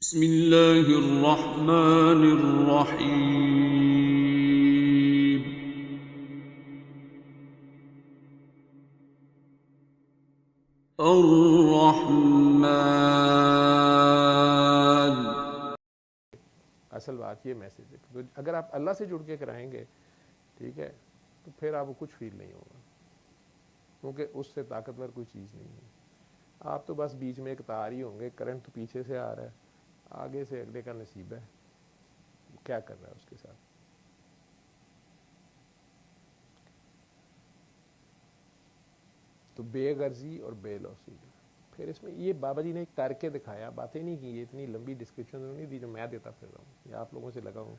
بسم اللہ الرحمن الرحیم الرحمن۔ اصل بات یہ میسیج ہے تو اگر آپ اللہ سے جڑ کے کرائیں گے ٹھیک ہے تو پھر آپ کو کچھ فیل نہیں ہوگا، کیونکہ اس سے طاقتور کوئی چیز نہیں ہے. آپ تو بس بیچ میں ایک تار ہی ہوں گے، کرنٹ تو پیچھے سے آ رہا ہے، آگے سے اگلے کا نصیب ہے وہ کیا کر رہا ہے اس کے ساتھ. تو بے غرضی اور بے لوسی. پھر اس میں یہ بابا جی نے ایک کر کے دکھایا، باتیں نہیں کی، یہ اتنی لمبی ڈسکرپشن نہیں دی جو میں دیتا پھر رہا ہوں یا آپ لوگوں سے لگا ہوں،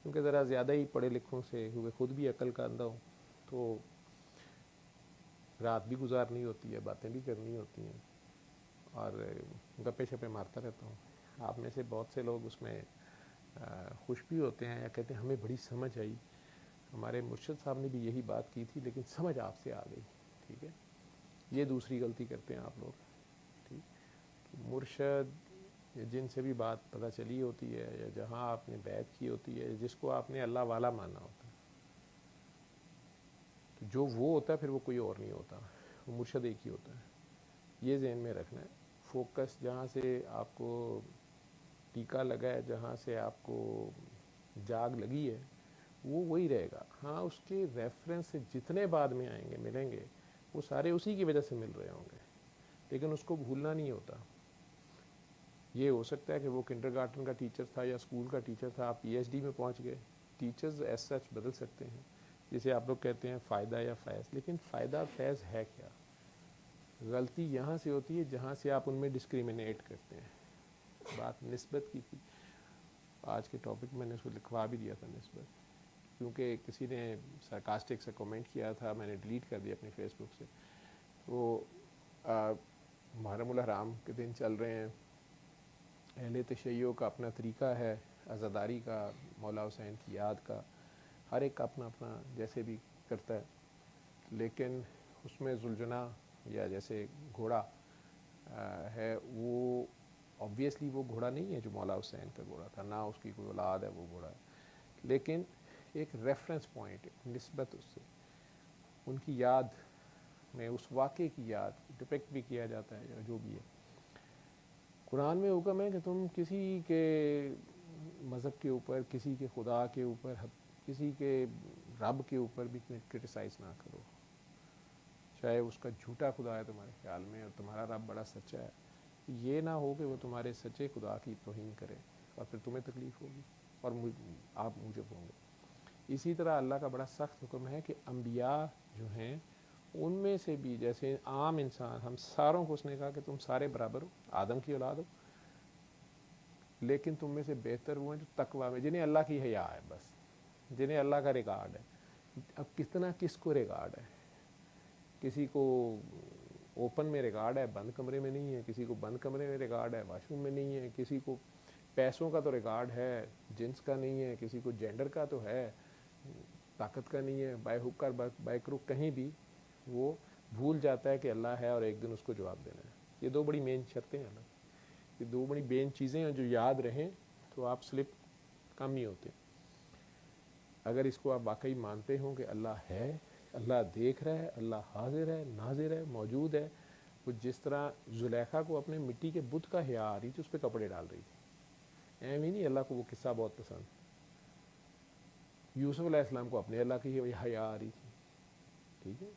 کیونکہ ذرا زیادہ ہی پڑھے لکھوں سے ہوئے، خود بھی عقل کا اندھا ہوں تو رات بھی گزارنی ہوتی ہے، باتیں بھی کرنی ہوتی ہیں اور گپے شپے مارتا رہتا ہوں. آپ میں سے بہت سے لوگ اس میں خوش بھی ہوتے ہیں یا کہتے ہیں ہمیں بڑی سمجھ آئی. ہمارے مرشد صاحب نے بھی یہی بات کی تھی لیکن سمجھ آپ سے آ گئی. ٹھیک ہے، یہ دوسری غلطی کرتے ہیں آپ لوگ. ٹھیک، مرشد جن سے بھی بات پتہ چلی ہوتی ہے یا جہاں آپ نے بیعت کی ہوتی ہے، جس کو آپ نے اللہ والا مانا ہوتا ہے، تو جو وہ ہوتا ہے پھر وہ کوئی اور نہیں ہوتا، وہ مرشد ایک ہی ہوتا ہے. یہ ذہن میں رکھنا ہے. فوکس جہاں سے آپ کو ٹیکا لگا ہے، جہاں سے آپ کو جاگ لگی ہے، وہ وہی رہے گا. ہاں اس کے ریفرنس سے جتنے بعد میں آئیں گے ملیں گے وہ سارے اسی کی وجہ سے مل رہے ہوں گے، لیکن اس کو بھولنا نہیں ہوتا. یہ ہو سکتا ہے کہ وہ کنڈر گارٹن کا ٹیچر تھا یا اسکول کا ٹیچر تھا، آپ پی ایچ ڈی میں پہنچ گئے. ٹیچرز ایز سچ بدل سکتے ہیں، جسے آپ لوگ کہتے ہیں فائدہ یا فیض، لیکن فائدہ فیض ہے کیا؟ غلطی یہاں سے ہوتی ہے جہاں سے آپ ان میں ڈسکریمنیٹ کرتے ہیں. بات نسبت کی تھی، آج کے ٹاپک میں نے اس کو لکھوا بھی دیا تھا نسبت، کیونکہ کسی نے سرکاسٹک سے کمنٹ کیا تھا، میں نے ڈیلیٹ کر دیا اپنے فیس بک سے. وہ محرم الحرام کے دن چل رہے ہیں، اہل تشیع کا اپنا طریقہ ہے، عزاداری کا، مولا حسین کی یاد کا، ہر ایک کا اپنا اپنا جیسے بھی کرتا ہے. لیکن اس میں ذوالجناح یا جیسے گھوڑا ہے، وہ آبویسلی وہ گھوڑا نہیں ہے جو مولا حسین کا گھوڑا تھا، نہ اس کی کوئی اولاد ہے وہ گھوڑا ہے، لیکن ایک ریفرنس پوائنٹ، ایک نسبت اس سے ان کی یاد میں، اس واقعے کی یاد ڈپیکٹ بھی کیا جاتا ہے یا جو بھی ہے. قرآن میں حکم ہے کہ تم کسی کے مذہب کے اوپر، کسی کے خدا کے اوپر، کسی کے رب کے اوپر بھی کرٹیسائز نہ کرو، چاہے اس کا جھوٹا خدا ہے تمہارے خیال میں اور تمہارا رب بڑا سچا ہے. یہ نہ ہو کہ وہ تمہارے سچے خدا کی توہین کرے اور پھر تمہیں تکلیف ہوگی اور آپ مجھے ہوں گے. اسی طرح اللہ کا بڑا سخت حکم ہے کہ انبیاء جو ہیں ان میں سے بھی، جیسے عام انسان ہم ساروں کو اس نے کہا کہ تم سارے برابر ہو، آدم کی اولاد ہو، لیکن تم میں سے بہتر وہ ہیں جو تقویٰ میں، جنہیں اللہ کی حیا ہے، بس جنہیں اللہ کا ریکارڈ ہے. اب کتنا کس کو ریکارڈ ہے؟ کسی کو اوپن میں ریکارڈ ہے، بند کمرے میں نہیں ہے، کسی کو بند کمرے میں ریکارڈ ہے، واش روم میں نہیں ہے، کسی کو پیسوں کا تو ریکارڈ ہے، جنس کا نہیں ہے، کسی کو جینڈر کا تو ہے، طاقت کا نہیں ہے، بائی ہک اور بائی کروک کہیں بھی وہ بھول جاتا ہے کہ اللہ ہے اور ایک دن اس کو جواب دینا ہے. یہ دو بڑی مین شرطیں ہیں اللہ، یہ دو بڑی مین چیزیں ہیں جو یاد رہیں تو آپ سلپ کم ہی ہوتے ہیں. اگر اس کو آپ واقعی مانتے ہوں کہ اللہ ہے، اللہ دیکھ رہا ہے، اللہ حاضر ہے، ناظر ہے، موجود ہے. وہ جس طرح زلیخا کو اپنے مٹی کے بت کا حیا آ رہی تھی، اس پہ کپڑے ڈال رہی تھی، ایم ہی نہیں. اللہ کو وہ قصہ بہت پسند. یوسف علیہ السلام کو اپنے اللہ کی حیا آ رہی تھی، ٹھیک ہے،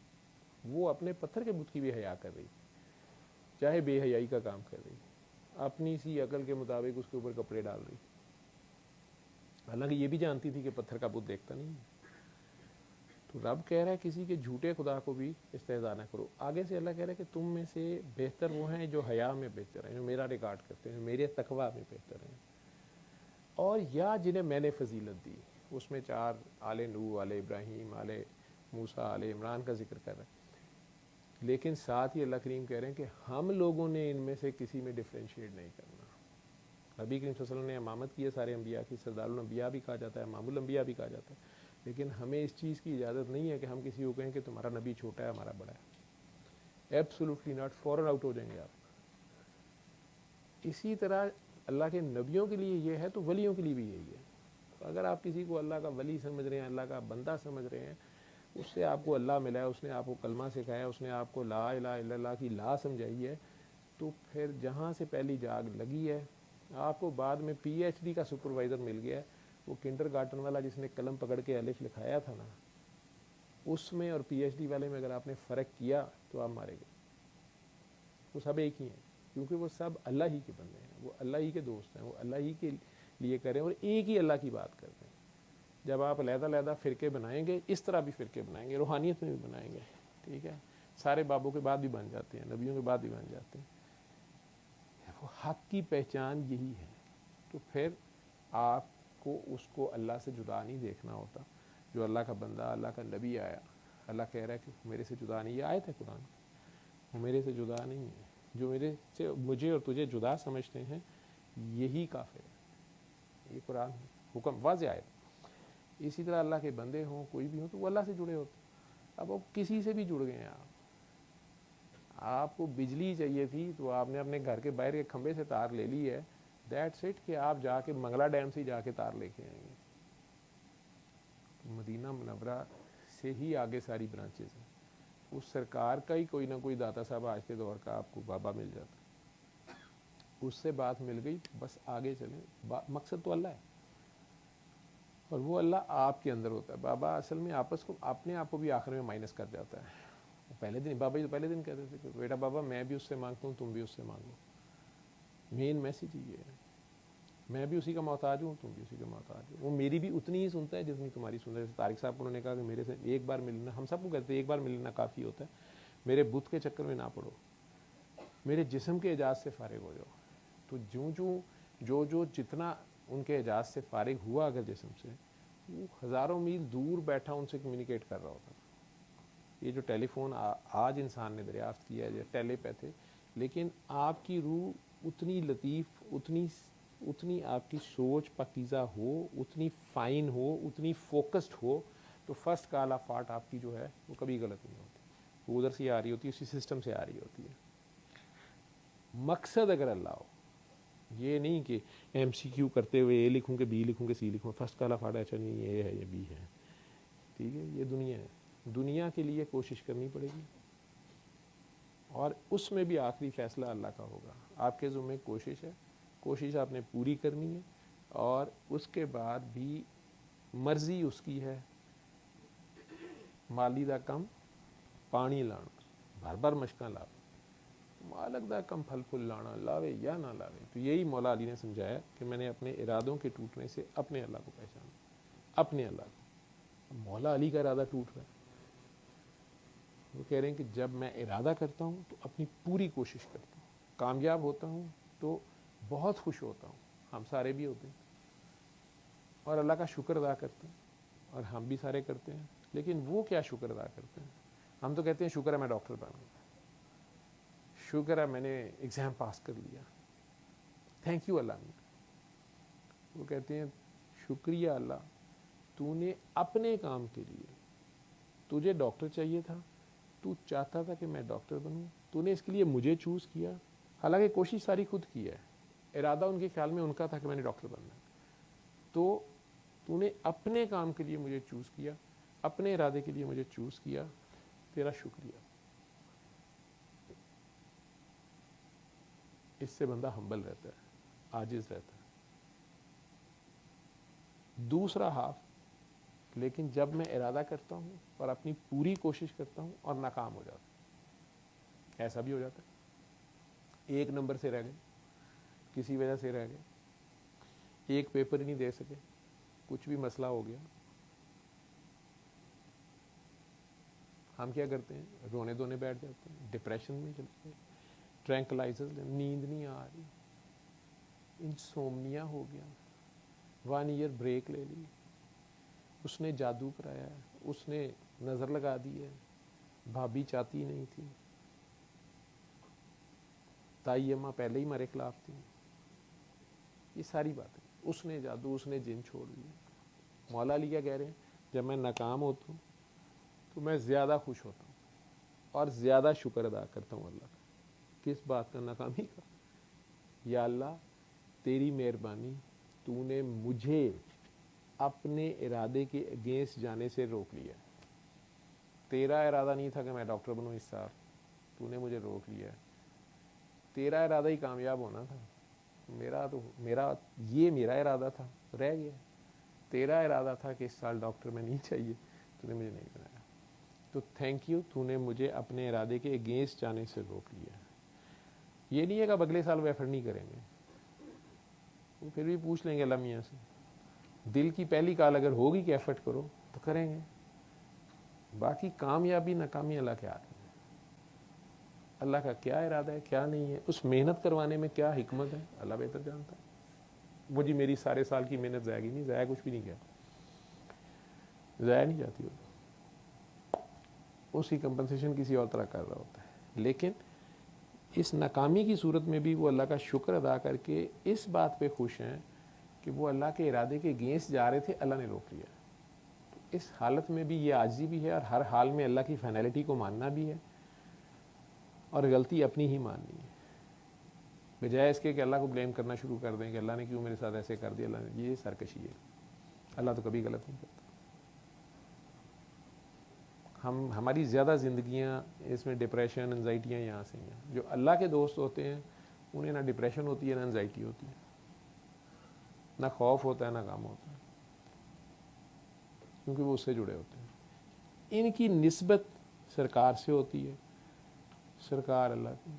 وہ اپنے پتھر کے بت کی بھی حیا کر رہی تھی، چاہے بے حیائی کا کام کر رہی تھی، اپنی سی عقل کے مطابق اس کے اوپر کپڑے ڈال رہی تھی. حالانکہ یہ بھی جانتی تھی کہ پتھر کا بت دیکھتا نہیں ہے. تو رب کہہ رہا ہے کسی کے جھوٹے خدا کو بھی استہزاء نہ کرو. آگے سے اللہ کہہ رہا ہے کہ تم میں سے بہتر وہ ہیں جو حیا میں بہتر ہیں، جو میرا ریکارڈ کرتے ہیں، میرے تقویٰ میں بہتر ہیں، اور یا جنہیں میں نے فضیلت دی. اس میں 4 آل نوح، آل ابراہیم، آل موسیٰ، آل عمران کا ذکر کر رہا ہے، لیکن ساتھ ہی اللہ کریم کہہ رہے ہیں کہ ہم لوگوں نے ان میں سے کسی میں ڈفرینشیٹ نہیں کرنا. نبی کریم صلی اللہ علیہ وسلم نے امامت کی ہے سارے انبیاء کی، سردار الانبیاء بھی کہا جاتا ہے، امام الانبیاء بھی کہا جاتا ہے، لیکن ہمیں اس چیز کی اجازت نہیں ہے کہ ہم کسی کو کہیں کہ تمہارا نبی چھوٹا ہے ہمارا بڑا ہے. ایبسولوٹلی ناٹ، فوراً آؤٹ ہو جائیں گے آپ. اسی طرح اللہ کے نبیوں کے لیے یہ ہے تو ولیوں کے لیے بھی یہی ہے. تو اگر آپ کسی کو اللہ کا ولی سمجھ رہے ہیں, اللہ کا بندہ سمجھ رہے ہیں, اس سے آپ کو اللہ ملا ہے, اس نے آپ کو کلمہ سکھایا, اس نے آپ کو لا الہ الا اللہ کی لا سمجھائی ہے, تو پھر جہاں سے پہلی جاگ لگی ہے, آپ کو بعد میں پی ایچ ڈی کا سپروائزر مل گیا ہے. وہ کنڈر گارٹن والا جس نے قلم پکڑ کے الف لکھایا تھا نا, اس میں اور پی ایچ ڈی والے میں اگر آپ نے فرق کیا تو آپ مارے گئے. وہ سب ایک ہی ہیں, کیونکہ وہ سب اللہ ہی کے بندے ہیں, وہ اللہ ہی کے دوست ہیں, وہ اللہ ہی کے لیے کریں اور ایک ہی اللہ کی بات کرتے ہیں. جب آپ علیحدہ علیحدہ فرقے بنائیں گے, اس طرح بھی فرقے بنائیں گے, روحانیت میں بھی بنائیں گے, ٹھیک ہے, سارے بابوں کے بعد بھی بن جاتے ہیں, نبیوں کے بعد بھی بن جاتے ہیں. وہ حق کی پہچان یہی ہے. تو پھر آپ کو اس کو اللہ سے جدا نہیں دیکھنا ہوتا. جو اللہ کا بندہ, اللہ کا نبی آیا, اللہ کہہ رہا ہے کہ میرے سے جدا نہیں, یہ آیت ہے قرآن, وہ میرے سے جدا نہیں ہے. جو میرے سے مجھے اور تجھے جدا سمجھتے ہیں یہی کافر ہے. یہ قرآن حکم واضح آیت. اسی طرح اللہ کے بندے ہوں, کوئی بھی ہوں, تو وہ اللہ سے جڑے ہوتے ہیں. اب وہ کسی سے بھی جڑ گئے ہیں, آپ کو بجلی چاہیے تھی تو آپ نے اپنے گھر کے باہر کے کھمبے سے تار لے لی ہے, دیٹس اٹ, کہ آپ جا کے منگلا ڈیم سے جا کے تار لے کے آئیں گے. مدینہ منورہ سے ہی آگے ساری برانچز ہیں. اس سرکار کا ہی کوئی نہ کوئی داتا صاحب آج کے دور کا آپ کو بابا مل جاتا, اس سے بات مل گئی, بس آگے چلیں. مقصد تو اللہ ہے, اور وہ اللہ آپ کے اندر ہوتا ہے. بابا اصل میں آپس کو اپنے آپ کو بھی آخر میں مائنس کر جاتا ہے. پہلے دن بابا جی پہلے دن کہتے تھے کہ بیٹا بابا میں بھی اس سے مانگتا ہوں, تم بھی اس سے مانگو. مین میسیج یہ ہے, میں بھی اسی کا محتاج ہوں, تم بھی اسی کا محتاج ہو. وہ میری بھی اتنی ہی سنتا ہے جتنی تمہاری سنتا ہے. جیسے طارق صاحب انہوں نے کہا کہ میرے سے ایک بار ملنا, ہم سب کو کہتے ہیں ایک بار ملنا کافی ہوتا ہے, میرے بت کے چکر میں نہ پڑو, میرے جسم کے اعجاز سے فارغ ہو جاؤ. تو جو جتنا ان کے اعجاز سے فارغ ہوا اگر جسم سے, وہ ہزاروں میل دور بیٹھا ان سے کمیونیکیٹ کر رہا ہوتا. یہ جو ٹیلی فون آج انسان نے دریافت کیا ہے, ٹیلی پہ تھے, لیکن آپ کی روح اتنی لطیف, اتنی آپ کی سوچ پاکیزہ ہو, اتنی فائن ہو, اتنی فوکسڈ ہو, تو فرسٹ کال آف فارٹ آپ کی جو ہے وہ کبھی غلط نہیں ہوتی. وہ ادھر سے آ رہی ہوتی ہے, اسی سسٹم سے آ رہی ہوتی ہے. مقصد اگر اللہ ہو, یہ نہیں کہ ایم سی کیو کرتے ہوئے اے لکھوں کہ بی لکھوں کہ سی لکھوں, فرسٹ کال آف فارٹ اچھا نہیں یہ ہے یہ بی ہے, ٹھیک ہے. یہ دنیا ہے, دنیا کے لیے کوشش کرنی پڑے گی, اور اس میں بھی آخری فیصلہ اللہ کا ہوگا. آپ کے ذمہ کوشش ہے, کوشش آپ نے پوری کرنی ہے, اور اس کے بعد بھی مرضی اس کی ہے. مالی دا کم پانی لانا, بھر بھر مشکاں لاوے, مالک دا کم پھل پھل لانا, لاوے یا نہ لاوے. تو یہی مولا علی نے سمجھایا کہ میں نے اپنے ارادوں کے ٹوٹنے سے اپنے اللہ کو پہچانا, اپنے اللہ کو. مولا علی کا ارادہ ٹوٹ رہا ہے, وہ کہہ رہے ہیں کہ جب میں ارادہ کرتا ہوں تو اپنی پوری کوشش کرتا ہوں, کامیاب ہوتا ہوں تو بہت خوش ہوتا ہوں, ہم سارے بھی ہوتے ہیں, اور اللہ کا شکر ادا کرتے ہیں, اور ہم بھی سارے کرتے ہیں. لیکن وہ کیا شکر ادا کرتے ہیں؟ ہم تو کہتے ہیں شکر ہے میں ڈاکٹر بن گیا, شکر ہے میں نے ایگزام پاس کر لیا, تھینک یو اللہ. وہ کہتے ہیں شکریہ اللہ, تو نے اپنے کام کے لیے, تجھے ڈاکٹر چاہیے تھا, تو چاہتا تھا کہ میں ڈاکٹر بنوں, تو نے اس کے لیے مجھے چوز کیا. حالانکہ کوشش ساری خود کی ہے, ارادہ ان کے خیال میں ان کا تھا کہ میں نے ڈاکٹر بننا ہے. تو نے اپنے کام کے لیے مجھے چوز کیا, اپنے ارادے کے لیے مجھے چوز کیا, تیرا شکریہ. اس سے بندہ ہمبل رہتا ہے, عاجز رہتا ہے. دوسرا ہاف, لیکن جب میں ارادہ کرتا ہوں اور اپنی پوری کوشش کرتا ہوں اور ناکام ہو جاتا ہوں, ایسا بھی ہو جاتا ہے, ایک نمبر سے رہ گئے, کسی وجہ سے رہ گئے, ایک پیپر ہی نہیں دے سکے, کچھ بھی مسئلہ ہو گیا. ہم کیا کرتے ہیں, رونے دھونے بیٹھ جاتے ہیں, ڈپریشن میں چلے گئے, ٹرینکلائزر, نیند نہیں آ رہی, انسومنیا ہو گیا, 1 ایئر بریک لے لی, اس نے جادو کرایا ہے, اس نے نظر لگا دی ہے, بھابھی چاہتی نہیں تھی, تائی اماں پہلے ہی ہمارے خلاف تھی. یہ ساری باتیں, اس نے جادو, اس نے جن چھوڑ دیا. مولا علی کیا کہہ رہے ہیں, جب میں ناکام ہوتا ہوں تو میں زیادہ خوش ہوتا ہوں اور زیادہ شکر ادا کرتا ہوں اللہ کا. کس بات کا؟ ناکامی کا. یا اللہ تیری مہربانی تو نے مجھے اپنے ارادے کے اگینسٹ جانے سے روک لیا. تیرا ارادہ نہیں تھا کہ میں ڈاکٹر بنوں اس سال, تو نے مجھے روک لیا. تیرا ارادہ ہی کامیاب ہونا تھا, میرا ارادہ تھا, رہ گیا. تیرا ارادہ تھا کہ اس سال ڈاکٹر میں نہیں چاہیے, تو نے مجھے نہیں بنایا. تو تھینک یو, تو نے مجھے اپنے ارادے کے اگینسٹ جانے سے روک لیا. یہ نہیں ہے کہ اب اگلے سال وہ ایفرٹ نہیں کریں گے, وہ پھر بھی پوچھ لیں گے اللہ میاں سے. دل کی پہلی کال اگر ہوگی کہ ایفرٹ کرو تو کریں گے, باقی کامیابی ناکامی اللہ کے ہاتھ میں. اللہ کا کیا ارادہ ہے کیا نہیں ہے, اس محنت کروانے میں کیا حکمت ہے, اللہ بہتر جانتا ہے. وہ جی میری سارے سال کی محنت ضائع کی نہیں, ضائع کچھ بھی نہیں کیا, ضائع نہیں جاتی ہوتی, اس کی کمپنسیشن کسی اور طرح کر رہا ہوتا ہے. لیکن اس ناکامی کی صورت میں بھی وہ اللہ کا شکر ادا کر کے اس بات پہ خوش ہیں کہ وہ اللہ کے ارادے کے اگینسٹ جا رہے تھے, اللہ نے روک لیا. اس حالت میں بھی یہ عاجزی بھی ہے, اور ہر حال میں اللہ کی فائنلٹی کو ماننا بھی ہے, اور غلطی اپنی ہی ماننی ہے, بجائے اس کے کہ اللہ کو بلیم کرنا شروع کر دیں کہ اللہ نے کیوں میرے ساتھ ایسے کر دیا. اللہ نے, یہ سرکشی ہے. اللہ تو کبھی غلط نہیں کرتا. ہماری زیادہ زندگیاں اس میں ڈپریشن انزائٹیاں یہاں سے ہیں. جو اللہ کے دوست ہوتے ہیں انہیں نہ ڈپریشن ہوتی ہے نہ انزائٹی ہوتی ہے, نہ خوف ہوتا ہے نہ غم ہوتا ہے, کیونکہ وہ اس سے جڑے ہوتے ہیں. ان کی نسبت سرکار سے ہوتی ہے, سرکار اللہ کی.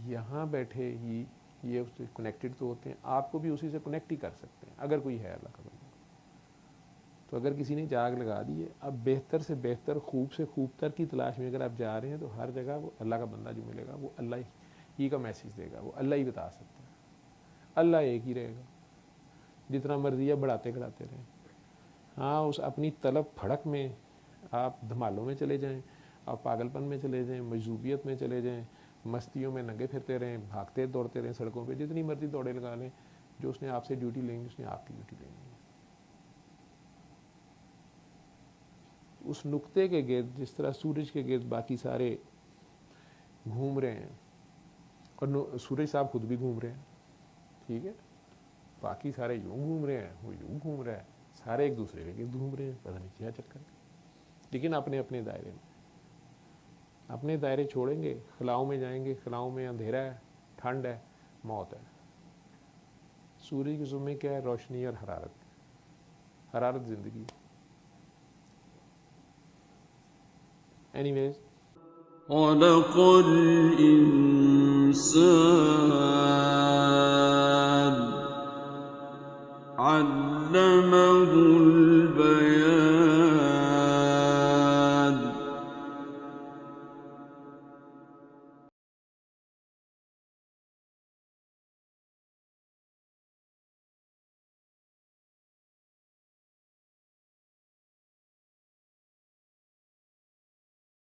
یہاں بیٹھے ہی یہ اس سے کنیکٹڈ تو ہوتے ہیں, آپ کو بھی اسی سے کنیکٹ ہی کر سکتے ہیں اگر کوئی ہے اللہ کا بندہ. تو اگر کسی نے جاگ لگا دی ہے, اب بہتر سے بہتر خوب سے خوب تر کی تلاش میں اگر آپ جا رہے ہیں تو ہر جگہ وہ اللہ کا بندہ جو ملے گا وہ اللہ ہی کا میسیج دے گا, وہ اللہ ہی بتا سکتا ہے. اللہ ایک ہی رہے گا, جتنا مرضی ہے بڑھاتے گڑھاتے رہیں. ہاں اس اپنی طلب پھڑک میں آپ دھمالوں میں چلے جائیں, آپ پاگل پن میں چلے جائیں, مجذوبیت میں چلے جائیں, مستیوں میں ننگے پھرتے رہیں, بھاگتے دوڑتے رہیں سڑکوں پہ, جتنی مرضی دوڑے لگا لیں. جو اس نے آپ سے ڈیوٹی لیں گی اس نے آپ کی ڈیوٹی لیں گی. اس نقطے کے گرد جس طرح سورج کے گرد باقی سارے گھوم رہے ہیں, اور سورج صاحب خود بھی گھوم رہے ہیں, ٹھیک ہے, باقی سارے یوں گھوم رہے ہیں, وہ یوں گھوم رہا ہے, سارے ایک دوسرے کے گرد گھوم رہے ہیں, پتہ نہیں کیا چکر ہے. لیکن اپنے اپنے دائرے میں, اپنے دائرے چھوڑیں گے, خلاؤں میں جائیں گے, خلاؤں میں اندھیرا ہے, ٹھنڈ ہے, موت ہے. سورج کے ذمے کیا ہے, روشنی اور حرارت. حرارت زندگی. اینی ویز, خلق الإنسان علمه